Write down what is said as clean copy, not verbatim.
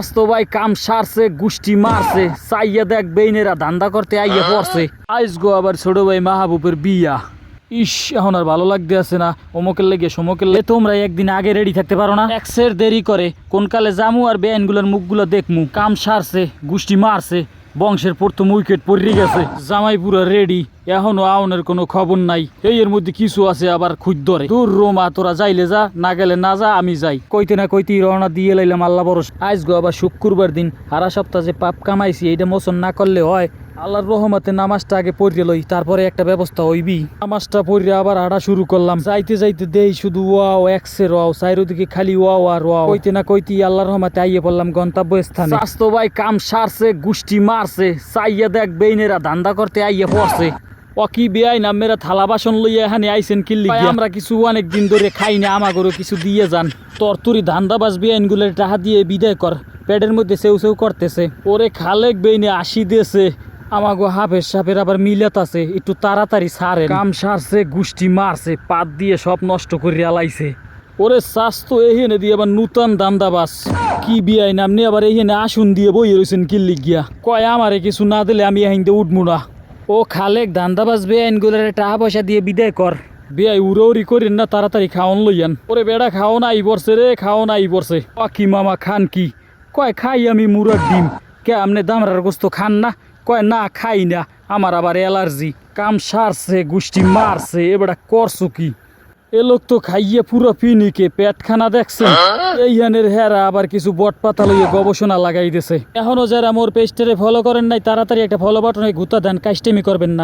আস্তো ভাই কাম সারছে গুষ্টি মারছে চাইয়া দেখ বেইনেরা ধান্দা করতে আইয়া পড়ছে আইস গো আবার ছোট ভাই মাহবুবের বিয়া। ইস এখন আর ভালো লাগতে আছে না, অমুকের লেগে সমকের লেগে তোমরা একদিন আগে রেডি থাকতে পারো না? একসের দেরি করে কোন কালে জামু আর বেআইনগুলোর মুখগুলো দেখমু। কাম সারছে গুষ্টি মারছে বংশের প্রথম উইকেট পড়ে গেছে, জামাই পুরো রেডি, এখনো আউনের কোনো খবর নাই। এর মধ্যে কিছু আছে আবার খুঁজ ধরে। দূর রোমা তোরা যাইলে যা, না গেলে না যা, আমি যাই। কইতে না কইতে রওনা দিয়ে লাইলাম আল্লাহ ভরসা। আজ গো আবার শুক্রবার দিন, সারা সপ্তাহ যে পাপ কামাইছি এইটা মোচন না করলে হয়। আল্লাহর রহমতে নামাজটা আগে পড়ে লই, তারপরে একটা ব্যবস্থা হইবি। নামাজটা পড়ে আবার হাঁটা শুরু করলাম। যাইতে যাইতে দেই শুধু ওয়াও এক্সের ওয়াও, চারিদিকে খালি ওয়াও আর ওয়াও। কইতে না কইতে আল্লাহর রহমতে আইয়ে পড়লাম গন্তব্য স্থানে। স্বাস্থ্য ভাই কাম সারছে গুষ্টি মারছে চাইয়া দেখ বেইনেরা ধান্দা করতে আইয়ে পড়ছে। অকি বেআই না মেরা থালা বাসন লইয়া এখানে আইসেন কিল্লি? আমরা কিছু অনেক দিন ধরে খাই না, আমাগরও কিছু দিয়ে যান। তরতুরি ধান্দাবাজ বেআইনগুলোর টাকা দিয়ে বিদায় কর, পেটের মধ্যে সেউ সেউ করতেছে। ওরে খালেক বেইনে আসি দিয়েছে, আমাগো হাফের সাপের আবার মিলাত আছে, একটু তাড়াতাড়ি সারে। কাম সারছে গুষ্টি মারছে পাত দিয়ে সব নষ্ট করে আলাইছে। ওরে স্বাস্থ্য এহেনে দিয়ে আবার নূতন দান্দাবাস কি বিয়াই নামনি আবার এহেনে আসুন দিয়ে বই রয়েছেন কিল্লি গিয়া। কয় আমারে কিছু না দিলে আমি এখান দিয়ে উঠবো না। ও খালেক ধান্দাবাজ বেআইনগুলোর টাকা পয়সা দিয়ে বিদায় কর। বেআই উড়ি করেন না, তাড়াতাড়ি খাওয়ান লইয়ান। ওরে বেড়া খাওয়ান আই পড়ছে রে, খাওয়ান আই পড়ছে। পাখি মামা খান কি? কয় খাই আমি মুরার ডিম। কে আমনে দামরার গোস্ত খান না? কয় না খাই না, আমার আবার অ্যালার্জি। কাম সারছে গুষ্টি মারছে, এবার করছো কি? এ লোক তো খাইয়ে পুরো পিনিকে পেটখানা দেখছেন। এইখানের হেরা আবার কিছু বট পাতা লইয়ে গবেষণা লাগাই দিছে। এখনো যারা মোর পেজটারে ফলো করেন নাই, তাড়াতাড়ি একটা ফলো বাটনে গুতা দেন, কাস্টেমি করবেন না।